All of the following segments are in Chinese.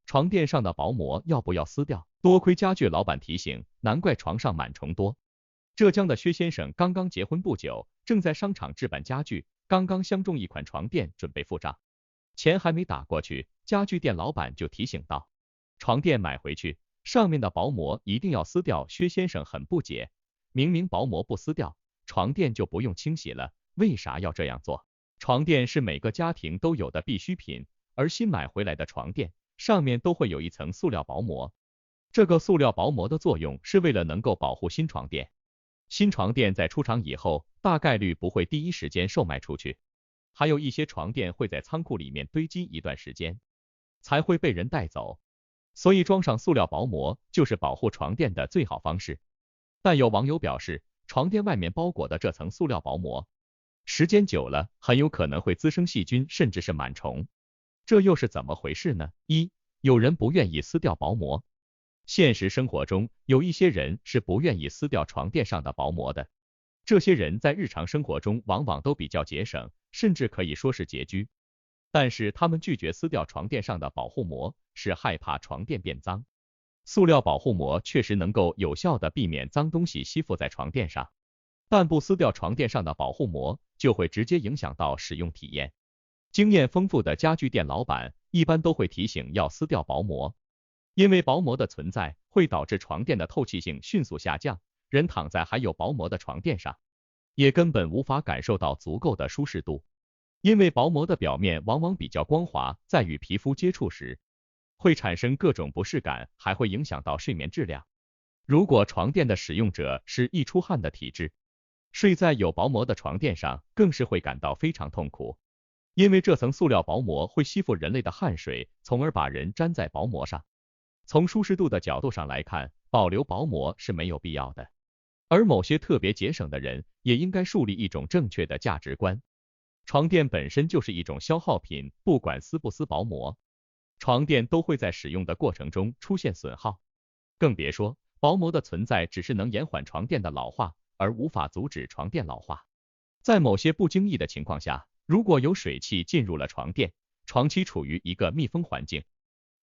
床垫上的薄膜要不要撕掉？多亏家具老板提醒，难怪床上螨虫多。浙江的薛先生刚刚结婚不久，正在商场置办家具，刚刚相中一款床垫，准备付账，钱还没打过去，家具店老板就提醒道：“床垫买回去，上面的薄膜一定要撕掉。”薛先生很不解，明明薄膜不撕掉，床垫就不用清洗了，为啥要这样做？床垫是每个家庭都有的必需品，而新买回来的床垫上面都会有一层塑料薄膜，这个塑料薄膜的作用是为了能够保护新床垫。新床垫在出厂以后，大概率不会第一时间售卖出去，还有一些床垫会在仓库里面堆积一段时间，才会被人带走。所以装上塑料薄膜就是保护床垫的最好方式。但有网友表示，床垫外面包裹的这层塑料薄膜，时间久了很有可能会滋生细菌，甚至是螨虫。这又是怎么回事呢？一，有人不愿意撕掉薄膜。现实生活中，有一些人是不愿意撕掉床垫上的薄膜的。这些人在日常生活中往往都比较节省，甚至可以说是拮据。但是他们拒绝撕掉床垫上的保护膜，是害怕床垫变脏。塑料保护膜确实能够有效的避免脏东西吸附在床垫上，但不撕掉床垫上的保护膜，就会直接影响到使用体验。经验丰富的家具店老板一般都会提醒要撕掉薄膜，因为薄膜的存在会导致床垫的透气性迅速下降，人躺在还有薄膜的床垫上，也根本无法感受到足够的舒适度。因为薄膜的表面往往比较光滑，在与皮肤接触时，会产生各种不适感，还会影响到睡眠质量。如果床垫的使用者是易出汗的体质，睡在有薄膜的床垫上，更是会感到非常痛苦。因为这层塑料薄膜会吸附人类的汗水，从而把人粘在薄膜上。从舒适度的角度上来看，保留薄膜是没有必要的。而某些特别节省的人，也应该树立一种正确的价值观。床垫本身就是一种消耗品，不管撕不撕薄膜，床垫都会在使用的过程中出现损耗。更别说，薄膜的存在只是能延缓床垫的老化，而无法阻止床垫老化。在某些不经意的情况下，如果有水汽进入了床垫，长期处于一个密封环境，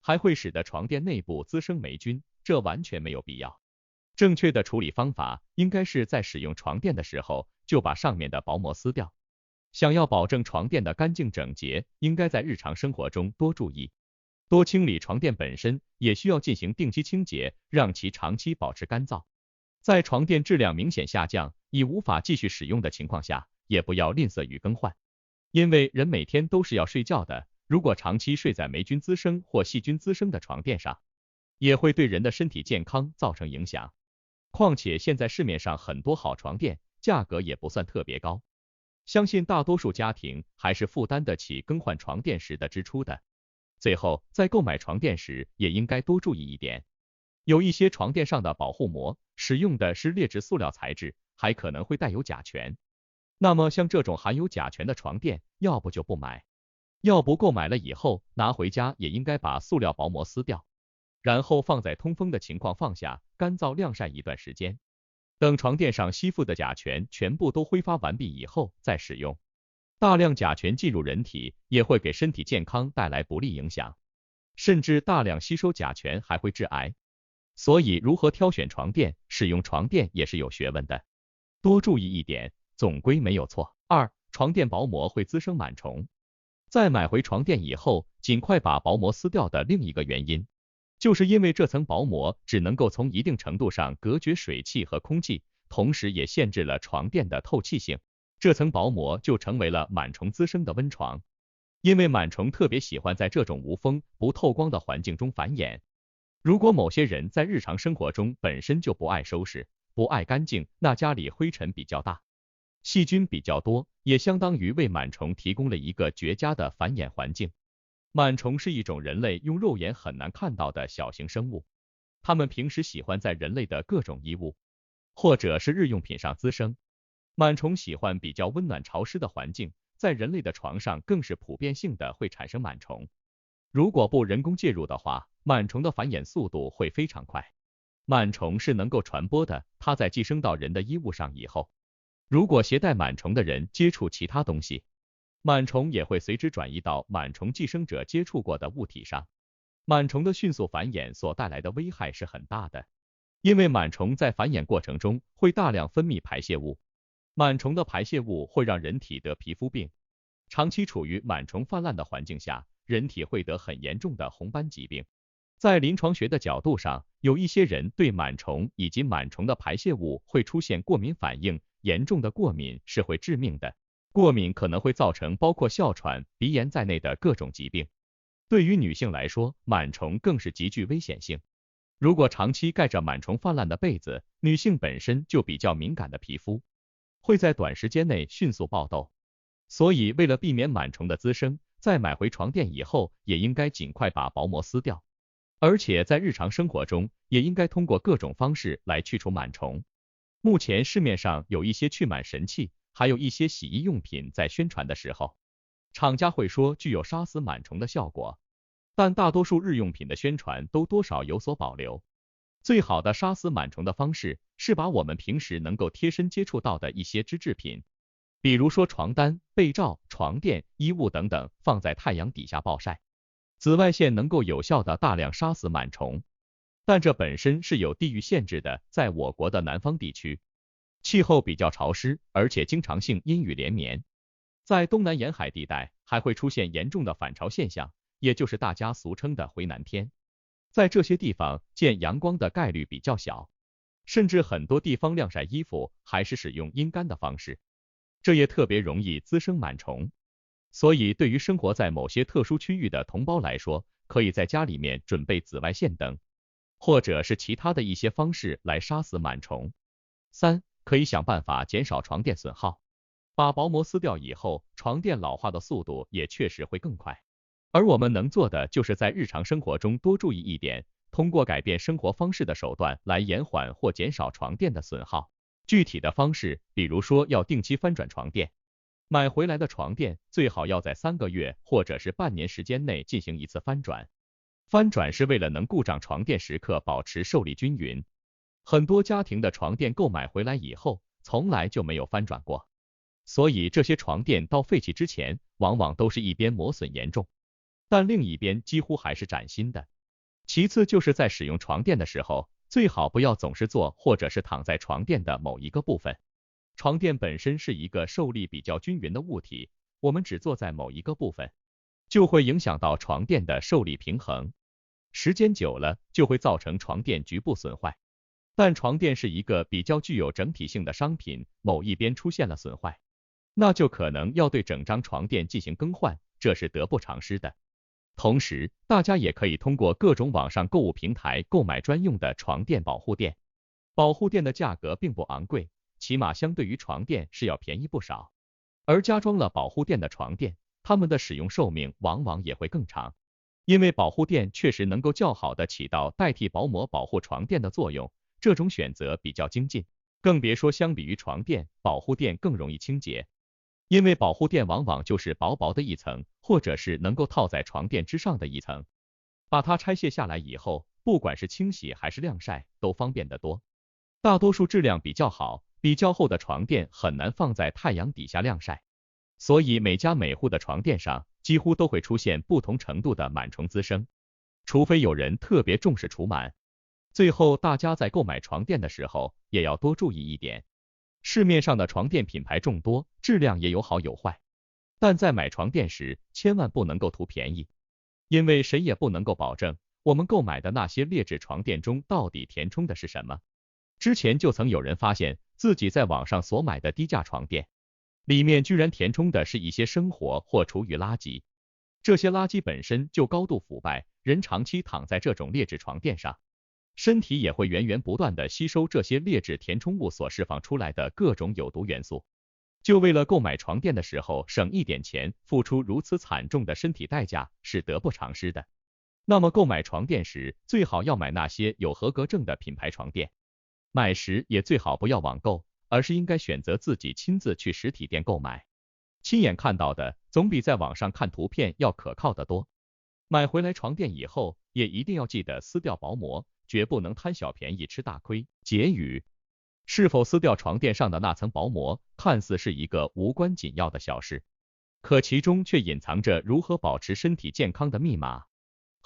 还会使得床垫内部滋生霉菌，这完全没有必要。正确的处理方法应该是在使用床垫的时候就把上面的薄膜撕掉。想要保证床垫的干净整洁，应该在日常生活中多注意，多清理床垫本身，也需要进行定期清洁，让其长期保持干燥。在床垫质量明显下降，已无法继续使用的情况下，也不要吝啬于更换。因为人每天都是要睡觉的，如果长期睡在霉菌滋生或细菌滋生的床垫上，也会对人的身体健康造成影响。况且现在市面上很多好床垫，价格也不算特别高，相信大多数家庭还是负担得起更换床垫时的支出的。最后，在购买床垫时也应该多注意一点，有一些床垫上的保护膜使用的是劣质塑料材质，还可能会带有甲醛。那么像这种含有甲醛的床垫，要不就不买，要不购买了以后拿回家也应该把塑料薄膜撕掉，然后放在通风的情况放下，干燥晾晒一段时间，等床垫上吸附的甲醛全部都挥发完毕以后再使用。大量甲醛进入人体，也会给身体健康带来不利影响，甚至大量吸收甲醛还会致癌。所以如何挑选床垫，使用床垫也是有学问的，多注意一点，总归没有错。二，床垫薄膜会滋生螨虫。在买回床垫以后，尽快把薄膜撕掉的另一个原因，就是因为这层薄膜只能够从一定程度上隔绝水汽和空气，同时也限制了床垫的透气性，这层薄膜就成为了螨虫滋生的温床。因为螨虫特别喜欢在这种无风不透光的环境中繁衍。如果某些人在日常生活中本身就不爱收拾，不爱干净，那家里灰尘比较大，细菌比较多，也相当于为螨虫提供了一个绝佳的繁衍环境。螨虫是一种人类用肉眼很难看到的小型生物，它们平时喜欢在人类的各种衣物或者是日用品上滋生。螨虫喜欢比较温暖潮湿的环境，在人类的床上更是普遍性的会产生螨虫。如果不人工介入的话，螨虫的繁衍速度会非常快。螨虫是能够传播的，它在寄生到人的衣物上以后，如果携带螨虫的人接触其他东西，螨虫也会随之转移到螨虫寄生者接触过的物体上。螨虫的迅速繁衍所带来的危害是很大的，因为螨虫在繁衍过程中会大量分泌排泄物，螨虫的排泄物会让人体得皮肤病，长期处于螨虫泛滥的环境下，人体会得很严重的红斑疾病。在临床学的角度上，有一些人对螨虫以及螨虫的排泄物会出现过敏反应，严重的过敏是会致命的，过敏可能会造成包括哮喘、鼻炎在内的各种疾病。对于女性来说，螨虫更是极具危险性。如果长期盖着螨虫泛滥的被子，女性本身就比较敏感的皮肤，会在短时间内迅速爆痘。所以为了避免螨虫的滋生，在买回床垫以后，也应该尽快把薄膜撕掉。而且在日常生活中，也应该通过各种方式来去除螨虫。目前市面上有一些去螨神器，还有一些洗衣用品在宣传的时候，厂家会说具有杀死螨虫的效果，但大多数日用品的宣传都多少有所保留。最好的杀死螨虫的方式是把我们平时能够贴身接触到的一些织制品，比如说床单、被罩、床垫、衣物等等，放在太阳底下暴晒，紫外线能够有效的大量杀死螨虫。但这本身是有地域限制的，在我国的南方地区，气候比较潮湿，而且经常性阴雨连绵。在东南沿海地带还会出现严重的反潮现象，也就是大家俗称的回南天。在这些地方见阳光的概率比较小，甚至很多地方晾晒衣服还是使用阴干的方式，这也特别容易滋生螨虫。所以对于生活在某些特殊区域的同胞来说，可以在家里面准备紫外线灯，或者是其他的一些方式来杀死螨虫。3. 可以想办法减少床垫损耗。把薄膜撕掉以后，床垫老化的速度也确实会更快。而我们能做的就是在日常生活中多注意一点，通过改变生活方式的手段来延缓或减少床垫的损耗。具体的方式，比如说要定期翻转床垫，买回来的床垫最好要在3个月或者是半年时间内进行一次翻转。翻转是为了能够让床垫时刻保持受力均匀。很多家庭的床垫购买回来以后，从来就没有翻转过，所以这些床垫到废弃之前，往往都是一边磨损严重，但另一边几乎还是崭新的。其次就是在使用床垫的时候，最好不要总是坐或者是躺在床垫的某一个部分。床垫本身是一个受力比较均匀的物体，我们只坐在某一个部分，就会影响到床垫的受力平衡，时间久了就会造成床垫局部损坏。但床垫是一个比较具有整体性的商品，某一边出现了损坏，那就可能要对整张床垫进行更换，这是得不偿失的。同时，大家也可以通过各种网上购物平台购买专用的床垫保护垫。保护垫的价格并不昂贵，起码相对于床垫是要便宜不少。而加装了保护垫的床垫，它们的使用寿命往往也会更长，因为保护垫确实能够较好的起到代替薄膜保护床垫的作用，这种选择比较精进。更别说相比于床垫，保护垫更容易清洁。因为保护垫往往就是薄薄的一层，或者是能够套在床垫之上的一层，把它拆卸下来以后，不管是清洗还是晾晒，都方便得多。大多数质量比较好、比较厚的床垫很难放在太阳底下晾晒，所以每家每户的床垫上几乎都会出现不同程度的螨虫滋生，除非有人特别重视除螨。最后，大家在购买床垫的时候也要多注意一点。市面上的床垫品牌众多，质量也有好有坏，但在买床垫时千万不能够图便宜，因为谁也不能够保证我们购买的那些劣质床垫中到底填充的是什么。之前就曾有人发现自己在网上所买的低价床垫，里面居然填充的是一些生活或厨余垃圾，这些垃圾本身就高度腐败，人长期躺在这种劣质床垫上，身体也会源源不断的吸收这些劣质填充物所释放出来的各种有毒元素。就为了购买床垫的时候省一点钱，付出如此惨重的身体代价，是得不偿失的。那么购买床垫时，最好要买那些有合格证的品牌床垫。买时也最好不要网购，而是应该选择自己亲自去实体店购买。亲眼看到的总比在网上看图片要可靠得多。买回来床垫以后，也一定要记得撕掉薄膜，绝不能贪小便宜吃大亏。结语：是否撕掉床垫上的那层薄膜，看似是一个无关紧要的小事，可其中却隐藏着如何保持身体健康的密码。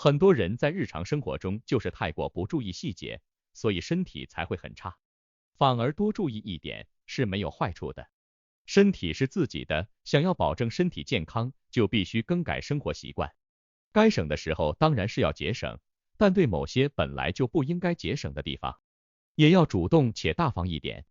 很多人在日常生活中就是太过不注意细节，所以身体才会很差。反而多注意一点是没有坏处的。身体是自己的，想要保证身体健康，就必须更改生活习惯。该省的时候当然是要节省，但对某些本来就不应该节省的地方，也要主动且大方一点。